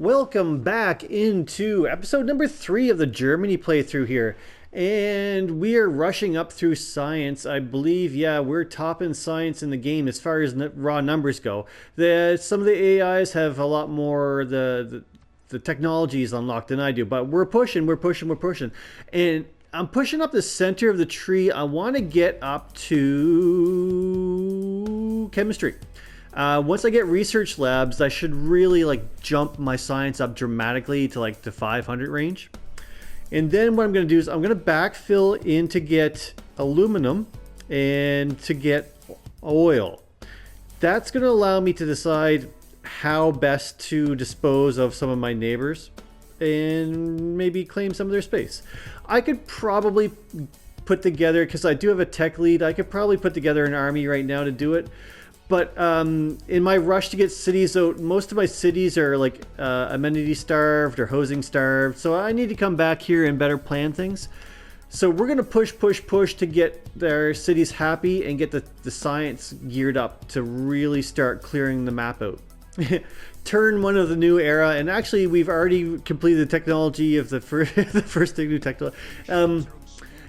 Welcome back into episode number 3 of the Germany playthrough here. And we are rushing up through science. I believe, yeah, we're top in science in the game as far as raw numbers go. Some of the AIs have a lot more, the technologies unlocked than I do. But we're pushing. And I'm pushing up the center of the tree. I want to get up to chemistry. Once I get research labs, I should really jump my science up dramatically to the 500 range. And then what I'm going to do is I'm going to backfill in to get aluminum and to get oil. That's going to allow me to decide how best to dispose of some of my neighbors and maybe claim some of their space. I could probably put together, because I do have a tech lead, I could probably put together an army right now to do it. But in my rush to get cities out, most of my cities are amenity starved or housing starved. So I need to come back here and better plan things. So we're going to push to get their cities happy and get the science geared up to really start clearing the map out. Turn 1 of the new era, and actually we've already completed the technology of the first new technology.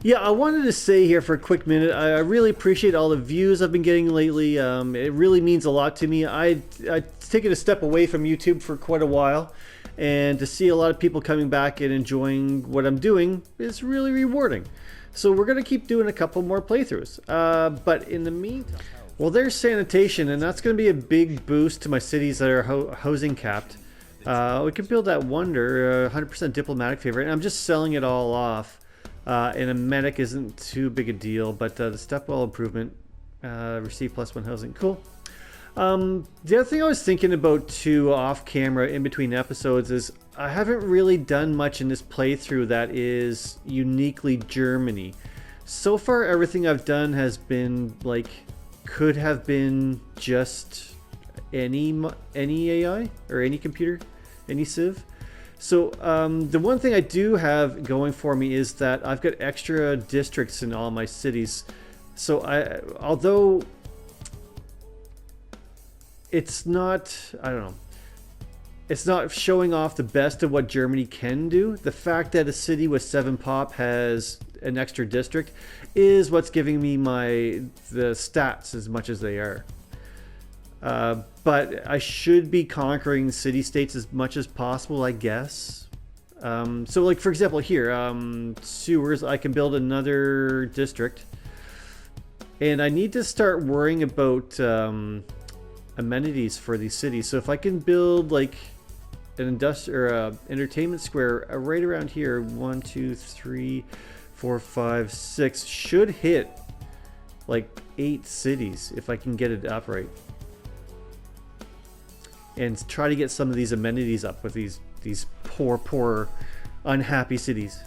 Yeah, I wanted to say here for a quick minute, I really appreciate all the views I've been getting lately. It really means a lot to me. I've taken a step away from YouTube for quite a while, and to see a lot of people coming back and enjoying what I'm doing is really rewarding. So we're going to keep doing a couple more playthroughs. But in the meantime, well, there's sanitation, and that's going to be a big boost to my cities that are housing capped. We can build that wonder, 100% diplomatic favor, and I'm just selling it all off. And a medic isn't too big a deal, but the stepwell improvement, receive +1 housing, cool. The other thing I was thinking about too off camera in between episodes is I haven't really done much in this playthrough that is uniquely Germany. So far everything I've done has been could have been just any AI or any computer, any civ. So the one thing I do have going for me is that I've got extra districts in all my cities. So although it's not, I don't know, it's not showing off the best of what Germany can do, the fact that a city with 7 pop has an extra district is what's giving me the stats as much as they are. But I should be conquering city-states as much as possible, I guess. So for example here, sewers, I can build another district. And I need to start worrying about amenities for these cities. So if I can build an entertainment square right around here, 1, 2, 3, 4, 5, 6, should hit 8 cities if I can get it up right. And try to get some of these amenities up with these poor, unhappy cities.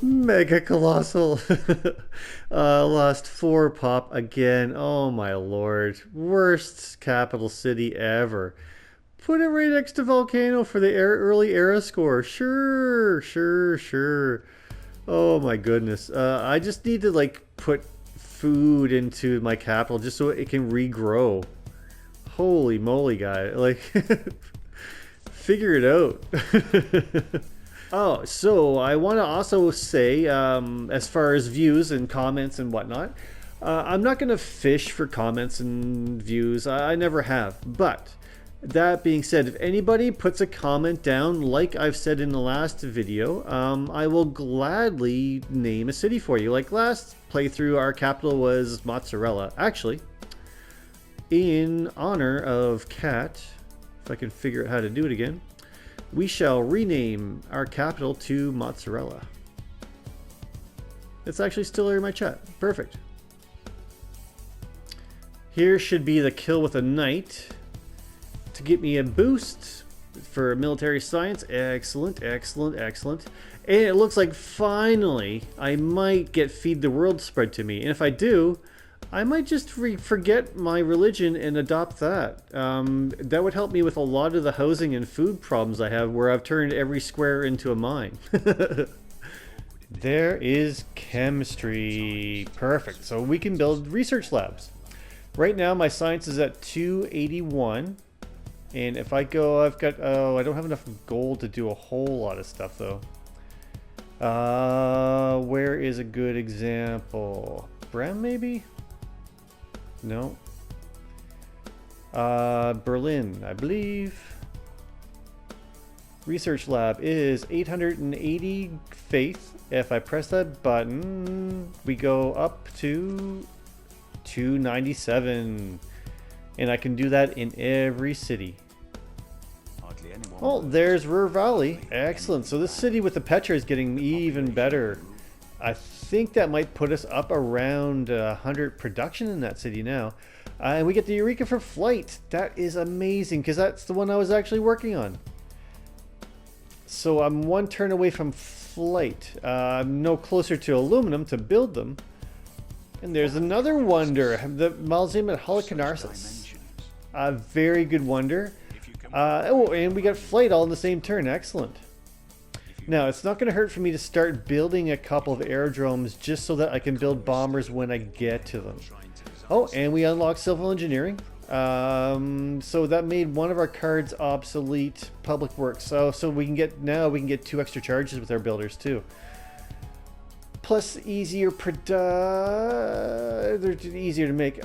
Mega colossal. Lost 4 pop again. Oh my lord. Worst capital city ever. Put it right next to volcano for the early era score. Sure. Oh my goodness. I just need to put food into my capital just so it can regrow. Holy moly, guy. Figure it out. Oh, so I want to also say, as far as views and comments and whatnot, I'm not going to fish for comments and views. I never have. But that being said, if anybody puts a comment down, like I've said in the last video, I will gladly name a city for you. Like last playthrough, our capital was Mozzarella. Actually, in honor of Cat, if I can figure out how to do it again, we shall rename our capital to Mozzarella. It's actually still here in my chat. Perfect. Here should be the kill with a knight to get me a boost for military science. Excellent. And it looks like finally I might get Feed the World spread to me. And if I do, I might just forget my religion and adopt that. That would help me with a lot of the housing and food problems I have, where I've turned every square into a mine. There is chemistry. Perfect. So we can build research labs. Right now my science is at 281. And if I go, I've got, oh, I don't have enough gold to do a whole lot of stuff though. Where is a good example? Brem maybe? No. Berlin, I believe. Research lab is 880 faith. If I press that button, we go up to 297. And I can do that in every city. Oh, there's Ruhr Valley. Excellent. So this city with the Petra is getting even better. I think that might put us up around 100 production in that city now. And we get the Eureka for flight. That is amazing because that's the one I was actually working on. So I'm one turn away from flight. I'm no closer to aluminum to build them. And there's another wonder, the Mausoleum at Halicarnassus. A very good wonder. Oh, and we got flight all in the same turn. Excellent. Now, it's not going to hurt for me to start building a couple of aerodromes just so that I can build bombers when I get to them. Oh, and we unlocked civil engineering. So that made one of our cards obsolete. Public works. So we can get, now we can get 2 extra charges with our builders too. Plus easier they're easier to make.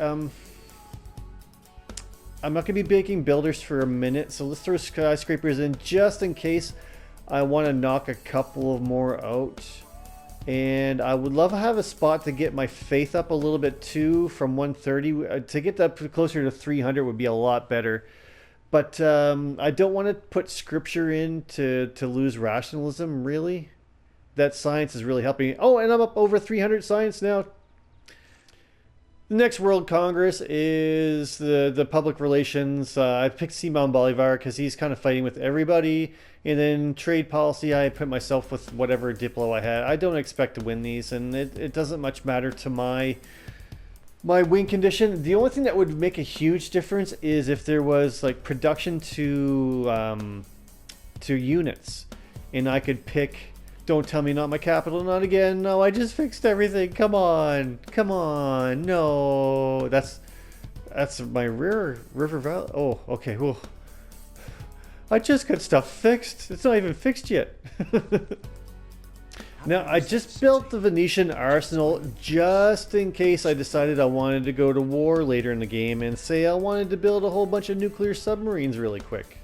I'm not going to be making builders for a minute, so let's throw skyscrapers in just in case I want to knock a couple of more out. And I would love to have a spot to get my faith up a little bit too, from 130 to get up closer to 300 would be a lot better. But I don't want to put scripture in to lose rationalism, really. That science is really helping me. Oh, and I'm up over 300 science now. The next World Congress is the public relations. I picked Simon Bolivar because he's kind of fighting with everybody. And then trade policy, I put myself with whatever Diplo I had. I don't expect to win these, and it doesn't much matter to my win condition. The only thing that would make a huge difference is if there was like production to units, and I could pick. Don't tell me not my capital, not again. No, I just fixed everything. Come on, come on. No, that's my river valley. Oh, okay. Well, I just got stuff fixed. It's not even fixed yet. Now, I just built the Venetian arsenal just in case I decided I wanted to go to war later in the game and say I wanted to build a whole bunch of nuclear submarines really quick.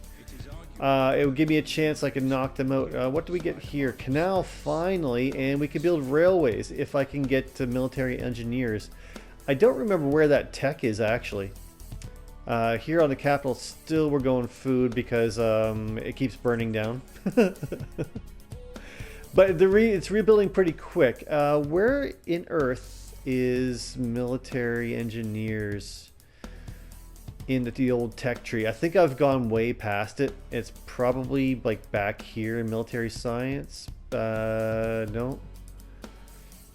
It would give me a chance I could knock them out. What do we get here? Canal, finally, and we could build railways if I can get to military engineers. I don't remember where that tech is actually. Here on the capital, still we're going food because it keeps burning down. But it's rebuilding pretty quick. Where in Earth is military engineers? In the old tech tree. I think I've gone way past it. It's probably like back here in military science. No.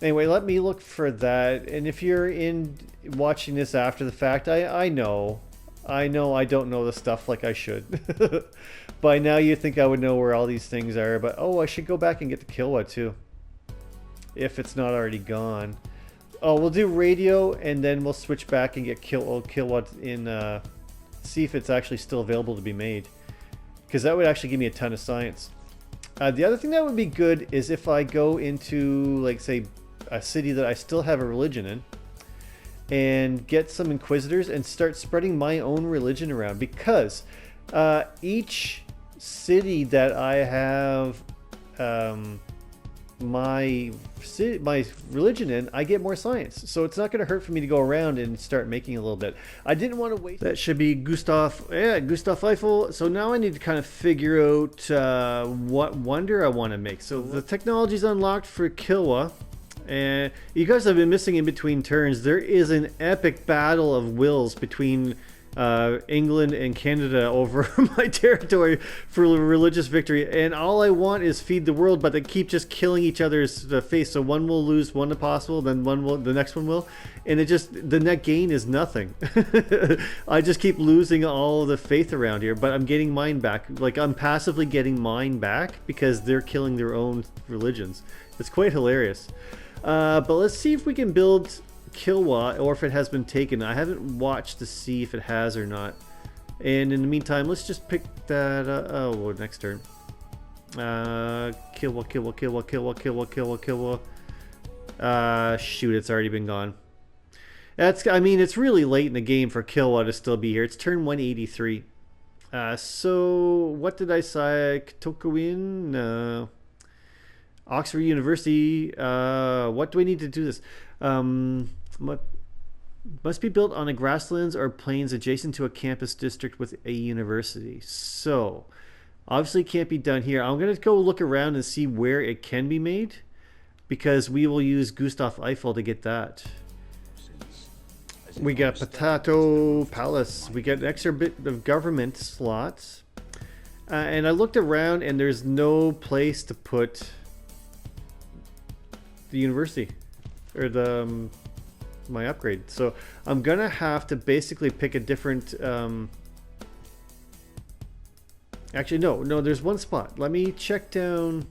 Anyway, let me look for that. And if you're in watching this after the fact, I know I don't know the stuff like I should. By now you think I would know where all these things are, but oh, I should go back and get the Kilwa too. If it's not already gone. Oh, we'll do radio and then we'll switch back and get Kilwa in, see if it's actually still available to be made. Because that would actually give me a ton of science. The other thing that would be good is if I go into, like, say, a city that I still have a religion in and get some inquisitors and start spreading my own religion around. Because each city that I have my religion in, I get more science, so it's not going to hurt for me to go around and start making a little bit. I didn't want to wait. That should be Gustav Eiffel. So now I need to kind of figure out what wonder I want to make. So the technology's unlocked for Kilwa, and you guys have been missing in between turns. There is an epic battle of wills between England and Canada over my territory for religious victory, and all I want is feed the world, but they keep just killing each other's face. So one will lose one impossible, then one will, the next one will, and it just, the net gain is nothing. I just keep losing all the faith around here, but I'm getting mine back. Like, I'm passively getting mine back because they're killing their own religions. It's quite hilarious. But let's see if we can build Kilwa, or if it has been taken. I haven't watched to see if it has or not. And in the meantime, let's just pick that oh, well, next turn. Kilwa, Kilwa, Kilwa, Kilwa, Kilwa, Kilwa, Kilwa. Shoot, it's already been gone. That's, I mean, it's really late in the game for Kilwa to still be here. It's turn 183. So what did I say? Tokuin? No. Oxford University. What do we need to do this? Must be built on a grasslands or plains adjacent to a campus district with a university. So, obviously can't be done here. I'm going to go look around and see where it can be made, because we will use Gustav Eiffel to get that. We got Potato Palace. We got an extra bit of government slots. And I looked around and there's no place to put the university or the my upgrade. So I'm gonna have to basically pick a different actually no, there's one spot. Let me check down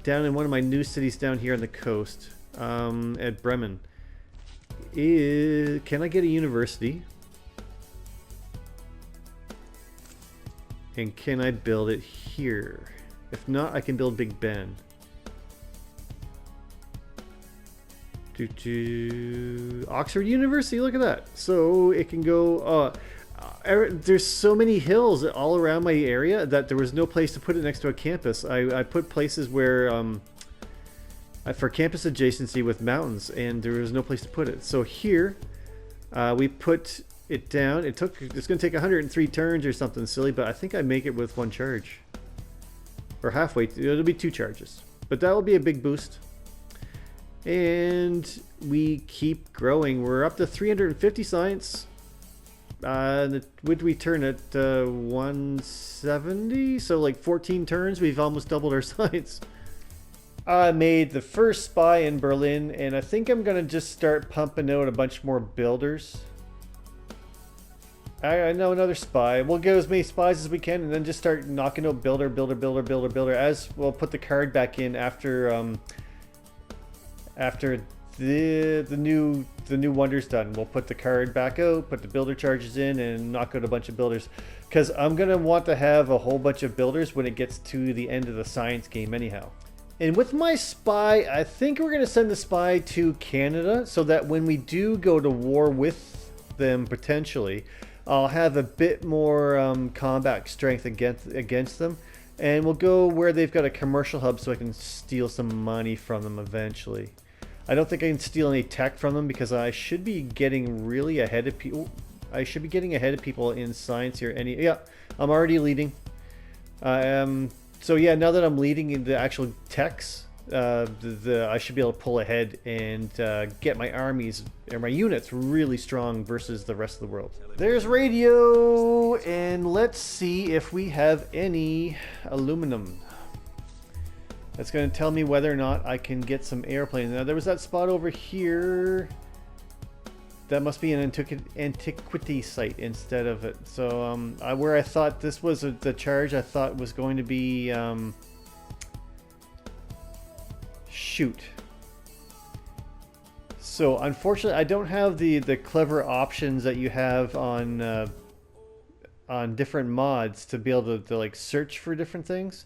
in one of my new cities down here on the coast, at Bremen. Can I get a university? And can I build it here? If not, I can build Big Ben. Oxford University, look at that. So it can go, there's so many hills all around my area that there was no place to put it next to a campus. I put places where, for campus adjacency with mountains, and there was no place to put it. So here, we put it down. It's going to take 103 turns or something silly, but I think I make it with one charge. Or halfway, it'll be 2 charges. But that will be a big boost. And we keep growing. We're up to 350 science. Would we turn at 170? So like 14 turns, we've almost doubled our science. I made the first spy in Berlin, and I think I'm going to just start pumping out a bunch more builders. I know another spy. We'll get as many spies as we can, and then just start knocking out builder. As we'll put the card back in after the new wonder's done. We'll put the card back out, put the builder charges in, and knock out a bunch of builders. Because I'm gonna want to have a whole bunch of builders when it gets to the end of the science game, anyhow. And with my spy, I think we're gonna send the spy to Canada, so that when we do go to war with them potentially, I'll have a bit more combat strength against them. And we'll go where they've got a commercial hub so I can steal some money from them eventually. I don't think I can steal any tech from them because I should be getting really ahead of people. I should be getting ahead of people in science here. Yeah, I'm already leading. So yeah, now that I'm leading in the actual techs, I should be able to pull ahead and get my armies or my units really strong versus the rest of the world. There's radio, and let's see if we have any aluminum. That's going to tell me whether or not I can get some airplanes. Now there was that spot over here. That must be an antiquity site instead of it. So where I thought this was the charge, I thought was going to be shoot. So unfortunately, I don't have the clever options that you have on different mods to be able to like search for different things.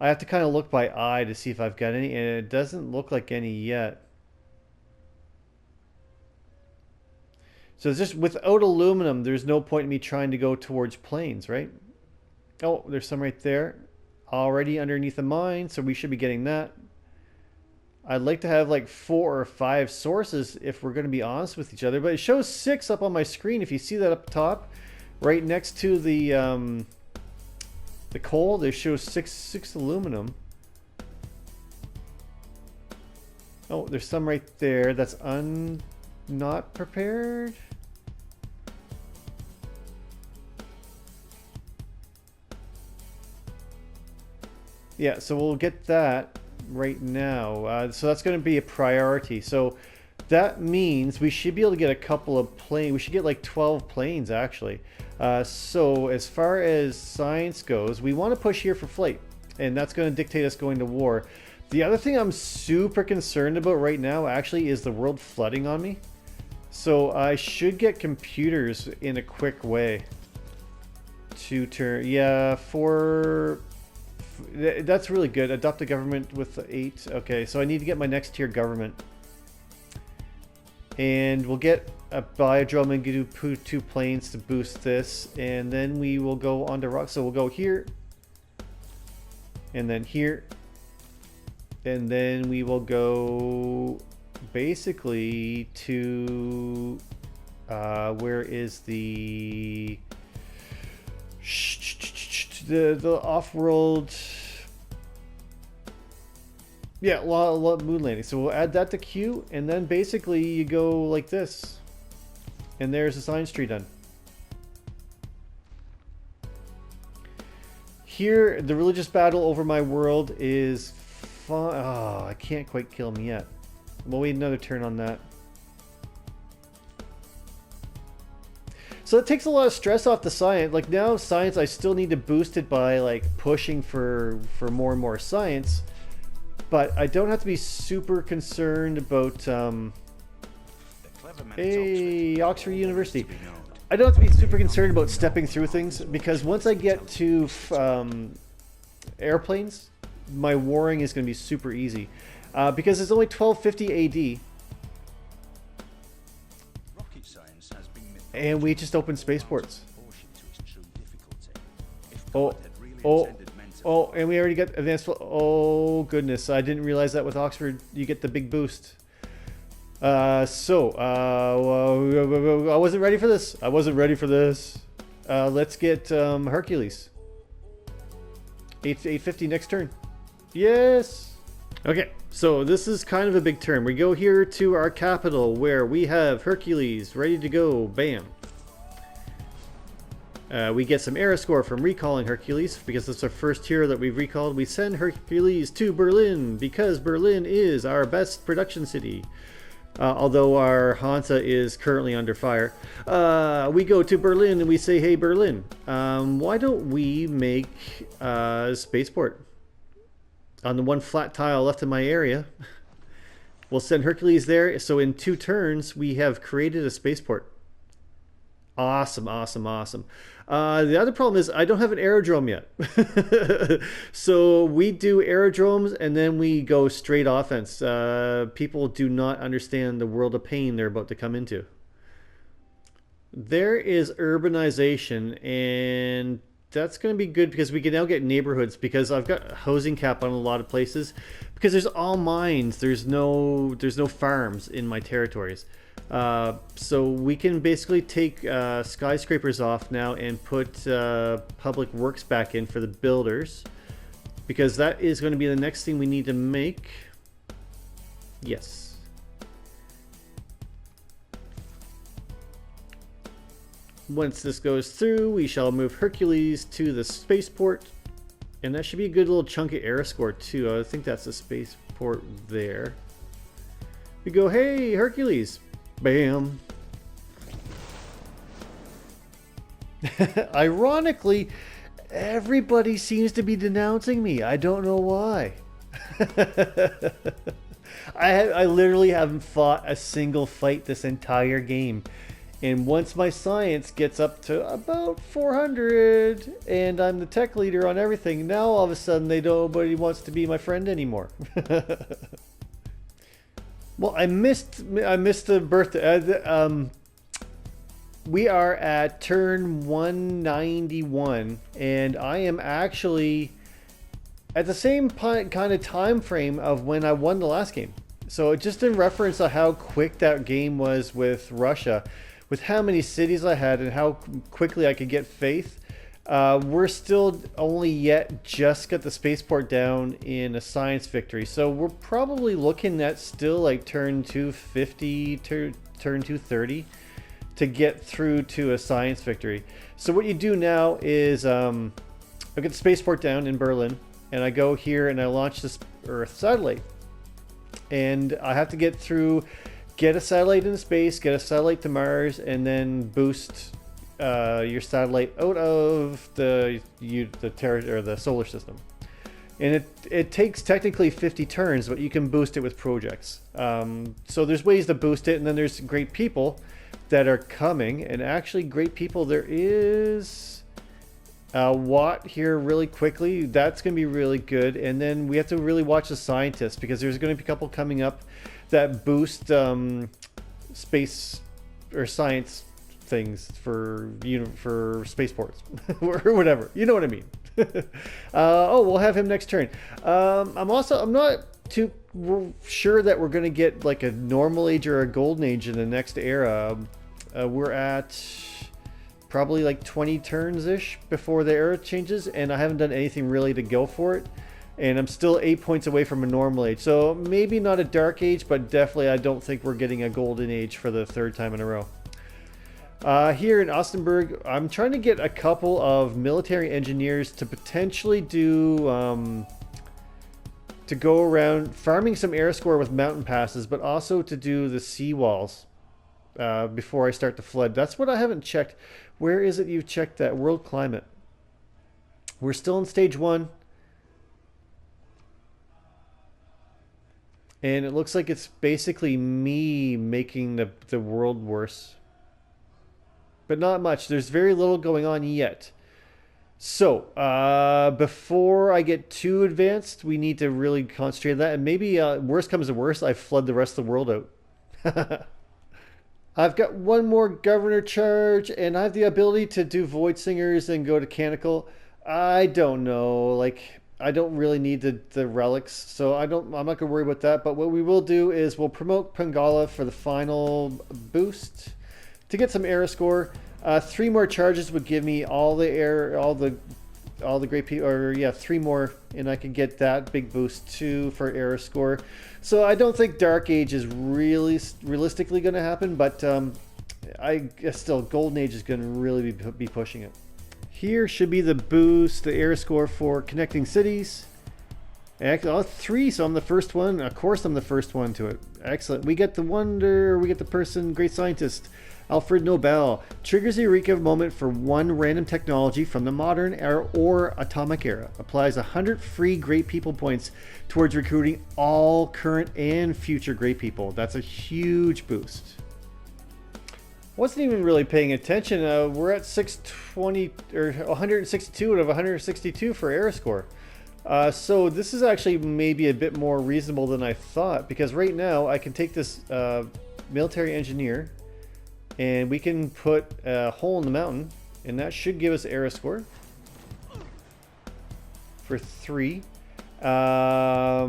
I have to kind of look by eye to see if I've got any, and it doesn't look like any yet. So it's just without aluminum, there's no point in me trying to go towards planes, right? Oh, there's some right there. Already underneath the mine, so we should be getting that. I'd like to have like 4 or 5 sources if we're going to be honest with each other, but it shows 6 up on my screen. If you see that up top, right next to the coal, they show 6 aluminum. Oh, there's some right there that's not prepared. Yeah, so we'll get that right now. So that's going to be a priority. So that means we should be able to get a couple of planes. We should get like 12 planes, actually. So as far as science goes, we want to push here for flight. And that's going to dictate us going to war. The other thing I'm super concerned about right now, actually, is the world flooding on me. So I should get computers in a quick way. To turn... Yeah, that's really good. Adopt a government with 8. Okay, so I need to get my next tier government. And we'll get a biodrome and do 2 planes to boost this. And then we will go on to rock. So we'll go here. And then here. And then we will go basically to... where is the off-world... Yeah, moon landing. So we'll add that to queue, and then basically you go like this. And there's the science tree done. Here, the religious battle over my world is fun. Oh, I can't quite kill him yet. We'll wait another turn on that. So it takes a lot of stress off the science. Like now, science, I still need to boost it by like pushing for more and more science. But I don't have to be super concerned about... hey, Oxford University. I don't have to be super concerned about stepping through things, because once I get to airplanes, my warring is going to be super easy. Because it's only 1250 AD. And we just opened spaceports. Oh, and we already got advanced... Oh, goodness. I didn't realize that with Oxford, you get the big boost. I wasn't ready for this. Let's get Hercules. 850 next turn. Yes. Okay, so this is kind of a big turn. We go here to our capital where we have Hercules ready to go. Bam. We get some era score from recalling Hercules because it's our first hero that we've recalled. We send Hercules to Berlin because Berlin is our best production city. Although our Hansa is currently under fire. We go to Berlin and we say, hey Berlin, why don't we make a spaceport on the one flat tile left in my area? We'll send Hercules there. So in 2 turns, we have created a spaceport. Awesome, awesome, awesome. The other problem is I don't have an aerodrome yet. So we do aerodromes and then we go straight offense. People do not understand the world of pain they're about to come into. There is urbanization, and that's going to be good because we can now get neighborhoods, because I've got housing cap on a lot of places because there's all mines. There's no farms in my territories. So we can basically take skyscrapers off now and put public works back in for the builders, because that is going to be the next thing we need to make. Yes. Once this goes through, we shall move Hercules to the spaceport, and that should be a good little chunk of era score too. I think that's the spaceport there. We go, hey Hercules. Bam. Ironically, everybody seems to be denouncing me. I don't know why. I literally haven't fought a single fight this entire game. And once my science gets up to about 400 and I'm the tech leader on everything, now all of a sudden nobody wants to be my friend anymore. Well, I missed the birthday. We are at turn 191, and I am actually at the same kind of time frame of when I won the last game. So just in reference to how quick that game was with Russia, with how many cities I had and how quickly I could get faith, we're still only yet just got the spaceport down in a science victory. So we're probably looking at still like turn 250 to turn 230 to get through to a science victory. So what you do now is I'll get the spaceport down in Berlin. and I go here and I launch this Earth satellite. And I have to get a satellite into space, get a satellite to Mars, and then boost your satellite out of the solar system. And it takes technically 50 turns, but you can boost it with projects. So there's ways to boost it, and then there's great people that are coming. And actually, great people, there is Watt here really quickly. That's going to be really good. And then we have to really watch the scientists, because there's going to be a couple coming up that boost space or science things for spaceports or whatever. You know what I mean. We'll have him next turn. I'm not too sure that we're going to get like a normal age or a golden age in the next era. We're at probably like 20 turns ish before the era changes, and I haven't done anything really to go for it, and I'm still 8 points away from a normal age. So maybe not a dark age, but definitely I don't think we're getting a golden age for the third time in a row. Here in Ostenburg, I'm trying to get a couple of military engineers to potentially do to go around farming some air score with mountain passes, but also to do the seawalls before I start the flood. That's what I haven't checked. Where is it you've checked that? World climate. We're still in stage 1. And it looks like it's basically me making the world worse. But not much. There's very little going on yet. So, before I get too advanced, we need to really concentrate on that. And maybe, worst comes to worst, I flood the rest of the world out. I've got one more governor charge, and I have the ability to do Void Singers and go to Canonical. I don't know. Like, I don't really need the relics, so I'm not going to worry about that. But what we will do is we'll promote Pangala for the final boost to get some era score. 3 more charges would give me all the great people, or yeah, 3 more, and I can get that big boost too for era score. So I don't think Dark Age is really realistically going to happen, but I guess still Golden Age is going to really be pushing it. Here should be the boost, the era score for connecting cities. Excellent. 3, so I'm the first one. Of course I'm the first one to it. Excellent. We get the wonder, we get the person, great scientist, Alfred Nobel. Triggers a Eureka moment for 1 random technology from the modern era or atomic era. Applies 100 free great people points towards recruiting all current and future great people. That's a huge boost. Wasn't even really paying attention. We're at 620 or 162 out of 162 for era score. So this is actually maybe a bit more reasonable than I thought, because right now I can take this military engineer and we can put a hole in the mountain, and that should give us era score for 3.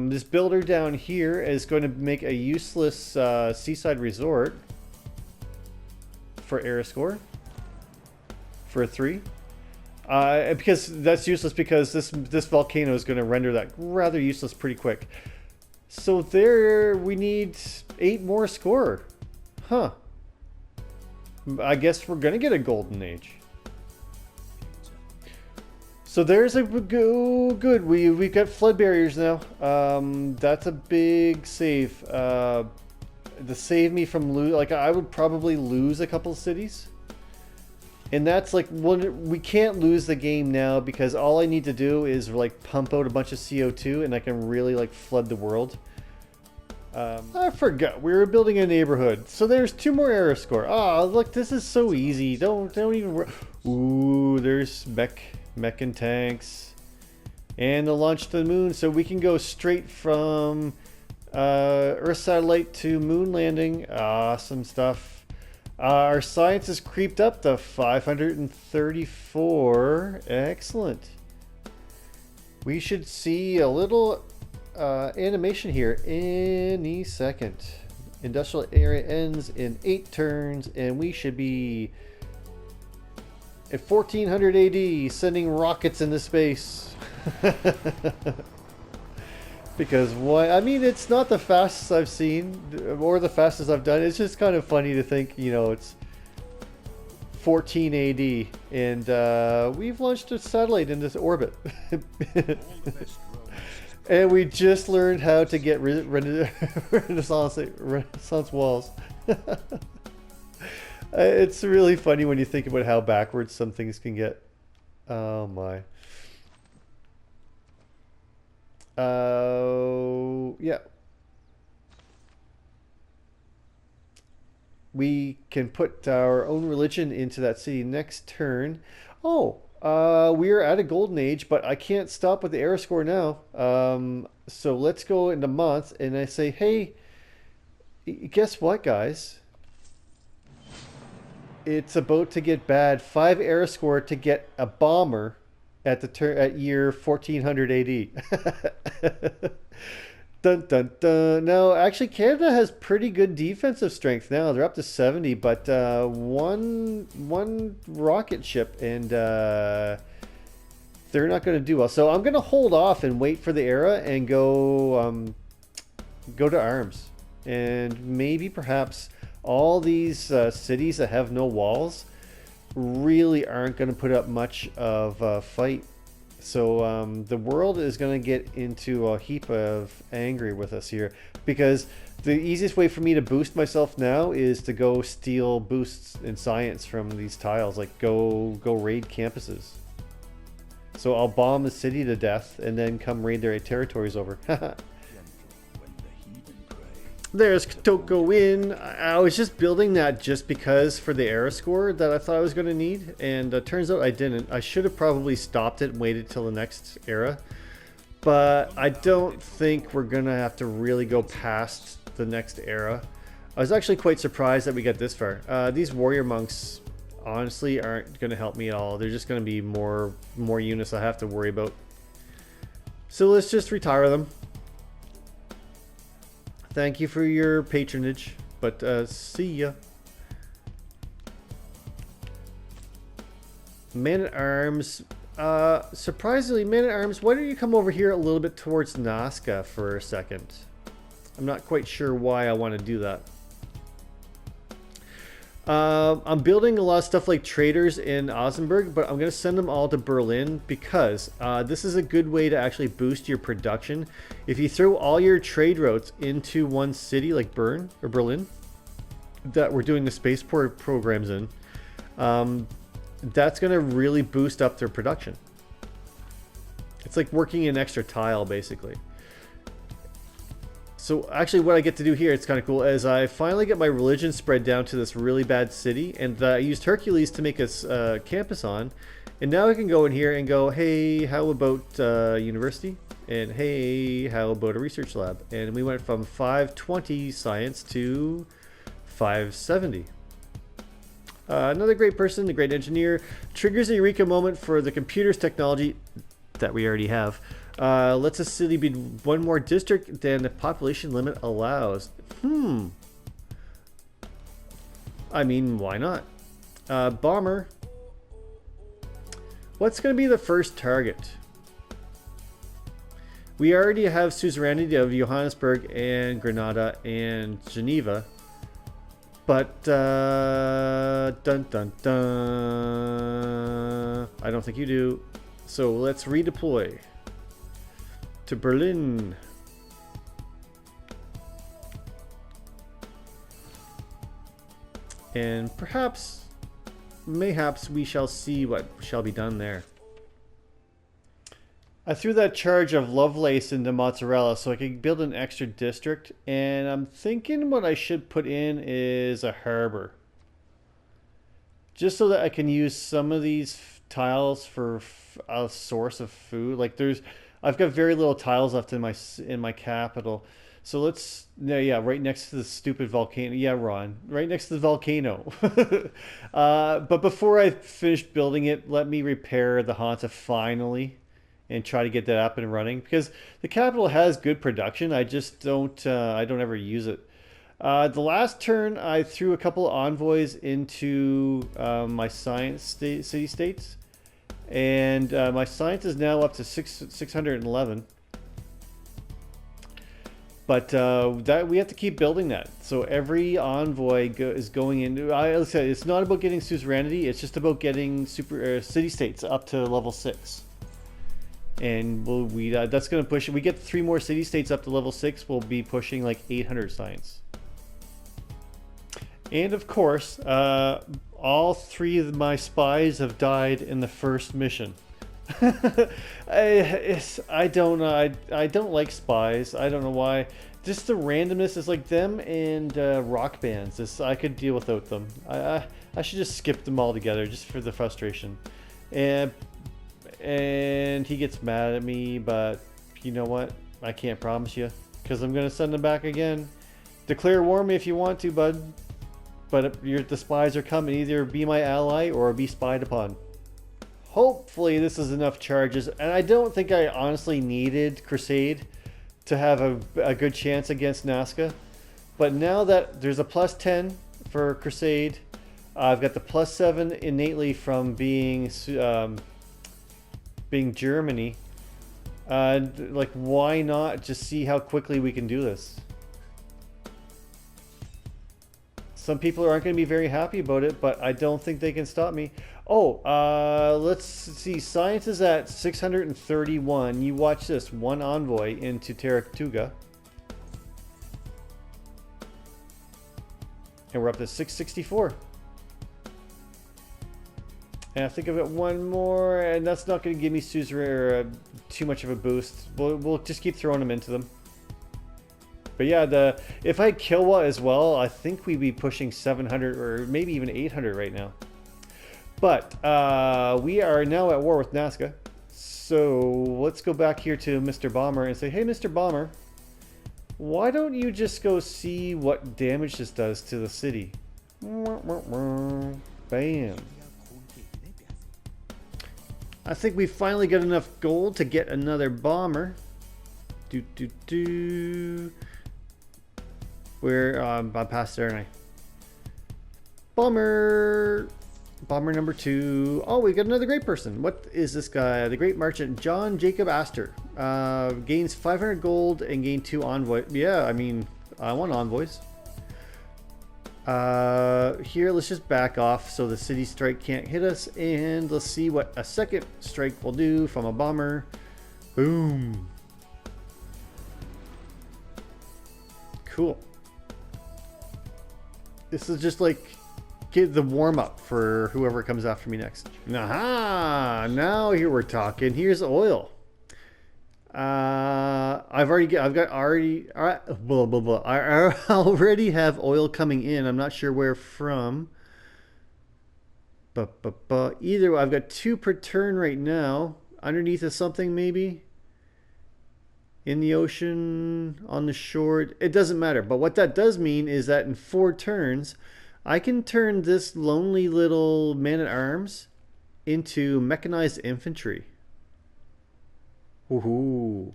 This builder down here is going to make a useless seaside resort for era score for 3. Because that's useless, because this volcano is going to render that rather useless pretty quick. So there we need 8 more score. Huh. I guess we're going to get a golden age. So there's a good. We've got flood barriers now. That's a big save. To save me from like I would probably lose a couple cities. And that's like, we can't lose the game now, because all I need to do is like pump out a bunch of CO2 and I can really like flood the world. I forgot we were building a neighborhood. So there's 2 more era score. Oh, look, this is so easy. Don't even. Ooh, there's mech and tanks, and the launch to the moon. So we can go straight from Earth satellite to moon landing. Awesome stuff. Our science has creeped up to 534. Excellent. We should see a little animation here any second. Industrial area ends in 8 turns, and we should be at 1400 AD sending rockets into space. Because why? I mean, it's not the fastest I've seen or the fastest I've done. It's just kind of funny to think, you know, it's 14 AD, and we've launched a satellite into orbit. And we just learned how to get Renaissance walls. It's really funny when you think about how backwards some things can get. Oh my. Yeah. We can put our own religion into that city next turn. Oh, we are at a golden age, but I can't stop with the era score now. So let's go into month, and I say, hey, guess what, guys? It's about to get bad. 5 era score to get a bomber at the at year 1400 AD. Dun dun dun. No, actually, Canada has pretty good defensive strength now. They're up to 70, but one rocket ship, and they're not going to do well. So I'm going to hold off and wait for the era and go to arms, and maybe perhaps all these cities that have no walls really aren't going to put up much of a fight. So the world is going to get into a heap of angry with us here, because the easiest way for me to boost myself now is to go steal boosts in science from these tiles, like go raid campuses. So I'll bomb the city to death and then come raid their territories over. There's Toko in. I was just building that just because for the era score that I thought I was going to need, and turns out I didn't. I should have probably stopped it and waited till the next era, but I don't think we're going to have to really go past the next era. I was actually quite surprised that we got this far. These warrior monks honestly aren't going to help me at all. They're just going to be more units I have to worry about. So let's just retire them. Thank you for your patronage, but see ya. Man-at-Arms. Surprisingly, Man-at-Arms, why don't you come over here a little bit towards Nazca for a second? I'm not quite sure why I want to do that. I'm building a lot of stuff like traders in Osnabrück, but I'm going to send them all to Berlin because this is a good way to actually boost your production. If you throw all your trade routes into one city like Bern or Berlin that we're doing the spaceport programs in, that's going to really boost up their production. It's like working an extra tile, basically. So actually what I get to do here, it's kind of cool, is I finally get my religion spread down to this really bad city, and I used Hercules to make a campus on, and now I can go in here and go, hey, how about university? And hey, how about a research lab? And we went from 520 science to 570. Another great person, a great engineer, triggers a eureka moment for the computer's technology that we already have. Lets a city be one more district than the population limit allows. I mean, why not? Bomber. What's going to be the first target? We already have suzerainty of Johannesburg and Grenada and Geneva. But, dun dun dun. I don't think you do. So let's redeploy to Berlin. And perhaps, mayhaps, we shall see what shall be done there. I threw that charge of Lovelace into mozzarella so I could build an extra district, and I'm thinking what I should put in is a harbor. Just so that I can use some of these tiles for a source of food. Like I've got very little tiles left in my capital. So let's, yeah, right next to the stupid volcano. Yeah, Ron, right next to the volcano. But before I finish building it, let me repair the Hansa finally and try to get that up and running, because the capital has good production. I just don't ever use it. The last turn, I threw a couple of envoys into my science city states, and my science is now up to 611. But that we have to keep building that. So every envoy is going into. I said it's not about getting suzerainty. It's just about getting super city states up to level 6. And that's going to push. If we get 3 more city states up to level 6, we'll be pushing like 800 science. And of course, all 3 of my spies have died in the first mission. I don't know. I don't like spies. I don't know why. Just the randomness is like them and rock bands. I could deal without them. I should just skip them all together just for the frustration. And he gets mad at me, but you know what? I can't promise you because I'm gonna send him back again. Declare war me if you want to, bud. But the spies are coming. Either be my ally or be spied upon. Hopefully this is enough charges, and I don't think I honestly needed Crusade to have a good chance against Nazca. But now that there's a plus 10 for Crusade, I've got the plus 7 innately from being Germany. Like, why not just see how quickly we can do this? Some people aren't going to be very happy about it, but I don't think they can stop me. Oh, let's see. Science is at 631. You watch this. 1 envoy into Taratuga. And we're up to 664. And I think I've got 1 more, and that's not going to give me too much of a boost. We'll just keep throwing them into them. But yeah, if I had Kilwa as well, I think we'd be pushing 700 or maybe even 800 right now. But we are now at war with Nazca. So let's go back here to Mr. Bomber and say, hey, Mr. Bomber, why don't you just go see what damage this does to the city? Bam. I think we finally got enough gold to get another bomber. I'm past there, and I bomber number 2. Oh, we got another great person. What is this guy? The great merchant John Jacob Astor gains 500 gold and gain 2 envoy. Yeah, I mean, I want envoys. Here, let's just back off so the city strike can't hit us, and let's see what a second strike will do from a bomber. Boom. Cool. This is just like the warm-up for whoever comes after me next. Aha! Now here we're talking. Here's oil. I already have oil coming in. I'm not sure where from. But either I've got 2 per turn right now. Underneath of something maybe. In the ocean, on the shore, it doesn't matter. But what that does mean is that in 4 turns, I can turn this lonely little man-at-arms into mechanized infantry. Woohoo.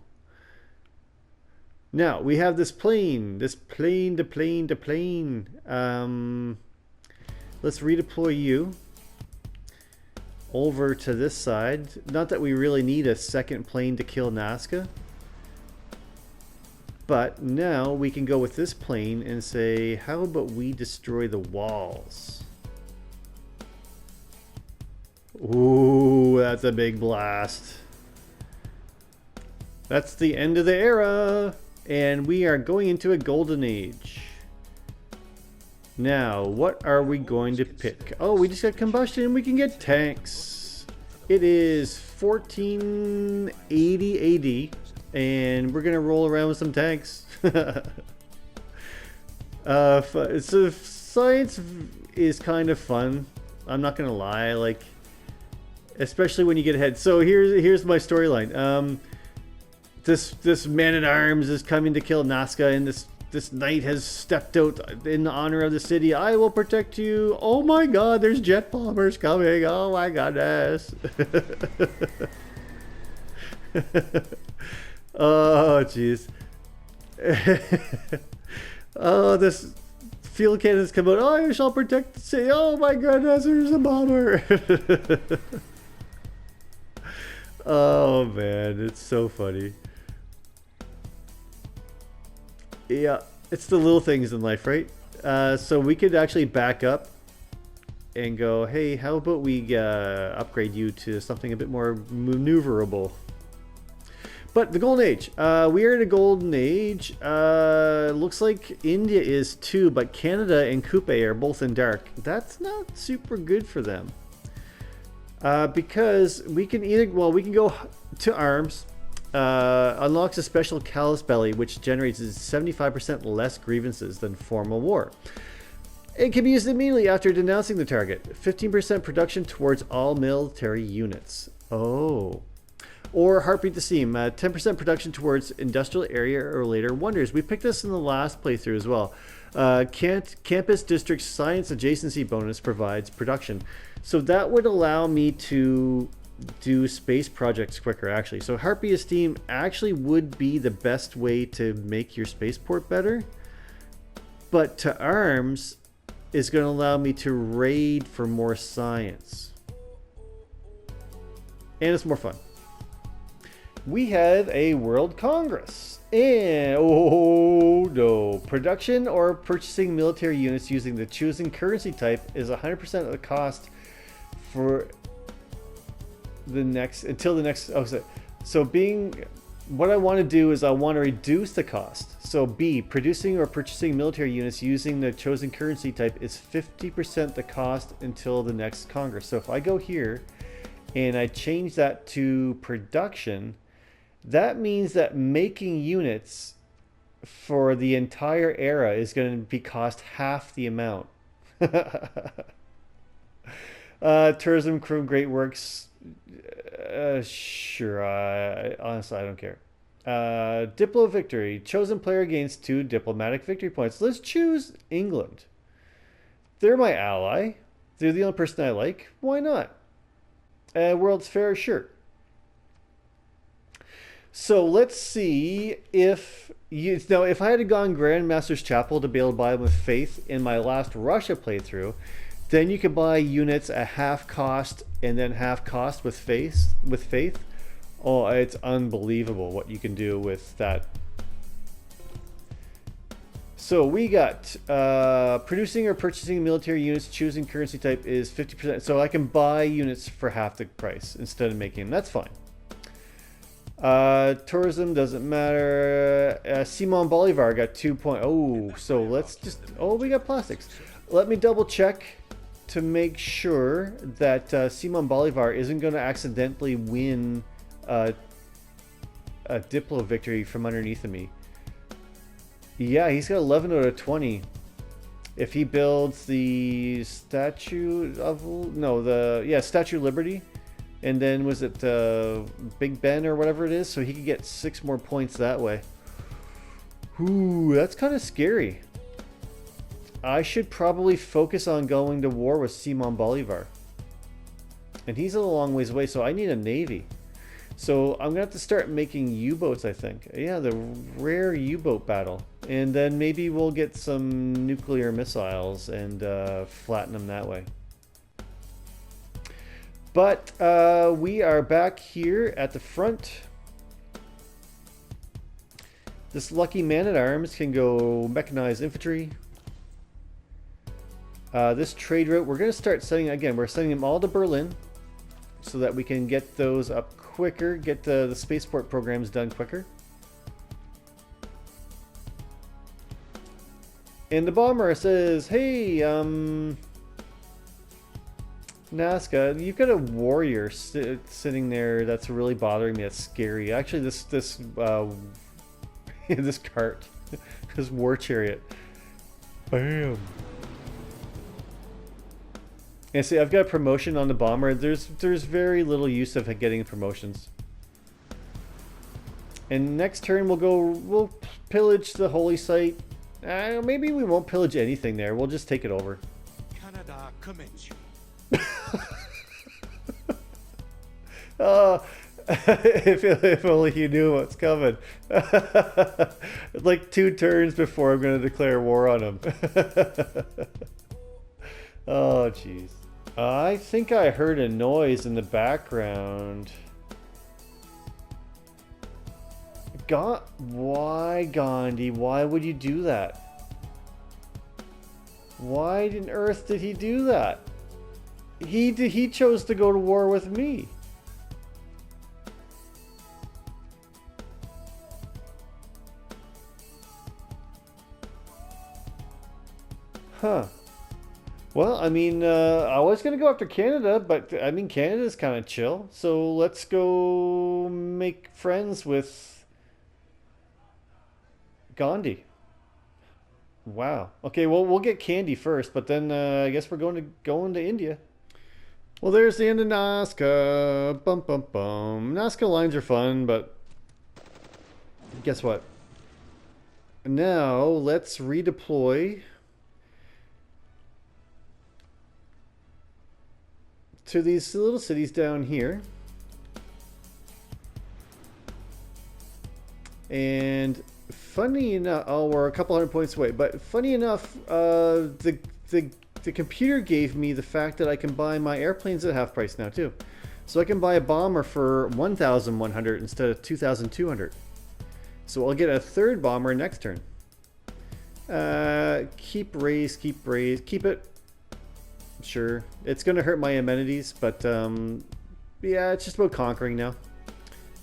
Now, we have this plane. Let's redeploy you over to this side. Not that we really need a second plane to kill Nazca. But now we can go with this plane and say, how about we destroy the walls? Ooh, that's a big blast. That's the end of the era. And we are going into a golden age. Now, what are we going to pick? Oh, we just got combustion. We can get tanks. It is 1480 AD. And we're gonna roll around with some tanks. So science is kind of fun. I'm not gonna lie, like, especially when you get ahead. So here's my storyline. This man-at-arms is coming to kill Nazca, and this knight has stepped out in honor of the city. I will protect you. Oh my God, there's jet bombers coming. Oh my goodness. Oh, jeez. Oh, this field cannons come out. Oh, I shall protect the city. Oh my goodness, there's a bomber. Oh man, it's so funny. Yeah, it's the little things in life, right? So we could actually back up and go, hey, how about we upgrade you to something a bit more maneuverable? But the Golden Age. We are in a Golden Age. Looks like India is too, but Canada and Coupe are both in dark. That's not super good for them. Because we can either, well, we can go to arms. Unlocks a special callous belly, which generates 75% less grievances than formal war. It can be used immediately after denouncing the target. 15% production towards all military units. Oh. Or Heartbeat the Seam, 10% production towards industrial area or later wonders. We picked this in the last playthrough as well. Campus District Science Adjacency bonus provides production. So that would allow me to do space projects quicker, actually. So Heartbeat of Steam actually would be the best way to make your spaceport better. But to arms is going to allow me to raid for more science. And it's more fun. We have a World Congress. And, oh no, production or purchasing military units using the chosen currency type is 100% of the cost for the next, until the next, oh, so being, what I want to do is I want to reduce the cost. So B, producing or purchasing military units using the chosen currency type is 50% the cost until the next Congress. So if I go here and I change that to production, that means that making units for the entire era is going to be cost half the amount. Tourism crew, great works. Sure. Honestly, I don't care. Diplo victory. Chosen player gains 2 diplomatic victory points. Let's choose England. They're my ally. They're the only person I like. Why not? World's Fair, sure. So let's see if you, now if I had gone Grandmaster's Chapel to be able to buy them with faith in my last Russia playthrough, then you could buy units at half cost and then half cost with faith. Oh, it's unbelievable what you can do with that. So we got producing or purchasing military units, choosing currency type is 50%. So I can buy units for half the price instead of making them. That's fine. Tourism doesn't matter. Simon Bolivar got 2 points. Oh, so let's just, oh, we got plastics. Let me double check to make sure that Simon Bolivar isn't going to accidentally win a Diplo victory from underneath of me. Yeah, he's got 11 out of 20. If he builds the Statue of, no, the, yeah, Statue of Liberty. And then was it Big Ben or whatever it is? So he could get 6 more points that way. Ooh, that's kind of scary. I should probably focus on going to war with Simon Bolivar. And he's a long ways away, so I need a navy. So I'm going to have to start making U-boats, I think. Yeah, the rare U-boat battle. And then maybe we'll get some nuclear missiles and flatten them that way. But we are back here at the front. This lucky man-at-arms can go mechanized infantry. This trade route, we're going to start sending, again, we're sending them all to Berlin so that we can get those up quicker, get the spaceport programs done quicker. And the bomber says, hey, Nazca, you've got a warrior sitting there that's really bothering me. That's scary. Actually, this this cart, this war chariot. Bam. And see, I've got a promotion on the bomber. There's very little use of getting promotions. And next turn we'll pillage the holy site. Maybe we won't pillage anything there. We'll just take it over. Canada commends you. Oh, if only you knew what's coming. Like 2 turns before I'm going to declare war on him. Oh, jeez. I think I heard a noise in the background. Why, Gandhi? Why would you do that? Why on earth did he do that? He chose to go to war with me. Huh. Well, I mean, I was going to go after Canada, but I mean, Canada's kind of chill. So let's go make friends with Gandhi. Wow. Okay, well, we'll get candy first, but then I guess we're going to India. Well, there's the end of Nazca. Bum bum bum. Nazca lines are fun, but guess what? Now let's redeploy to these little cities down here. And funny enough, oh, we're a couple hundred points away, but funny enough, the computer gave me the fact that I can buy my airplanes at half price now too. So I can buy a bomber for 1,100 instead of 2,200. So I'll get a third bomber next turn. Keep it. Sure, it's gonna hurt my amenities, but yeah, it's just about conquering now.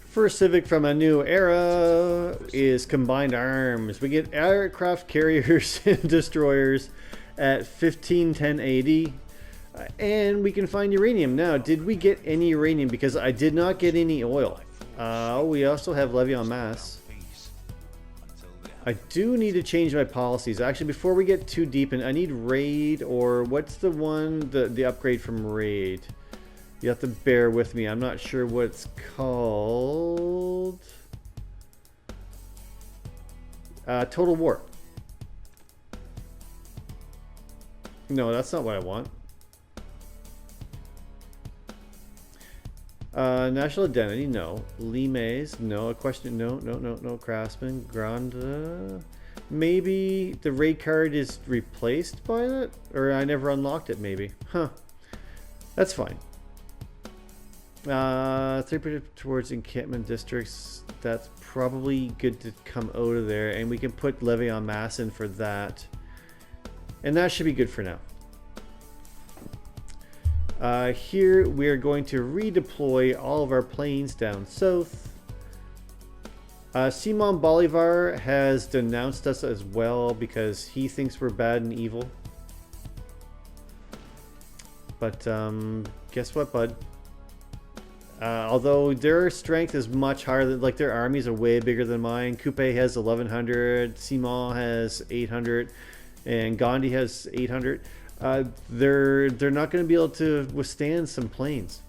First Civic from a new era is combined arms. We get aircraft carriers and destroyers at 1510 AD, and we can find uranium. Now, did we get any uranium? Because I did not get any oil. We also have levy en masse. I do need to change my policies. Actually, before we get too deep in, I need raid, or what's the one, the upgrade from raid? You have to bear with me. I'm not sure what it's called. Total War. No, that's not what I want. National Identity, no. Limes, no. A question, no. Craftsman, Granda. Maybe the raid card is replaced by that? Or I never unlocked it, maybe. Huh. That's fine. 3% towards encampment districts. That's probably good to come out of there. And we can put levy en masse in for that. And that should be good for now. Here we are going to redeploy all of our planes down south. Simon Bolivar has denounced us as well because he thinks we're bad and evil. But guess what, bud? Although their strength is much higher than, like, their armies are way bigger than mine. Coupe has 1100, Simon has 800, and Gandhi has 800. They're not going to be able to withstand some planes.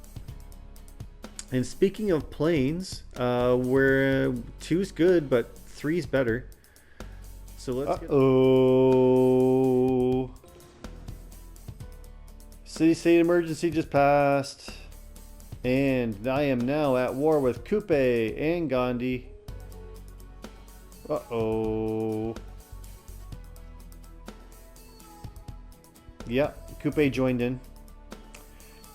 And speaking of planes, where 2's good, but 3's better. So let's. Uh-oh. City state emergency just passed. And I am now at war with Coupe and Gandhi. Uh-oh. Yeah, Coupe joined in.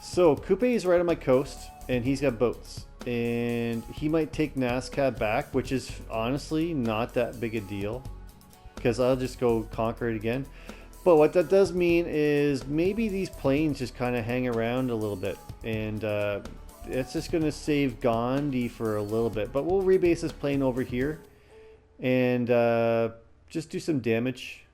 So Coupe is right on my coast, and he's got boats. And he might take Nazca back, which is honestly not that big a deal, because I'll just go conquer it again. But what that does mean is maybe these planes just kind of hang around a little bit, and it's just going to save Gandhi for a little bit. But we'll rebase this plane over here and just do some damage.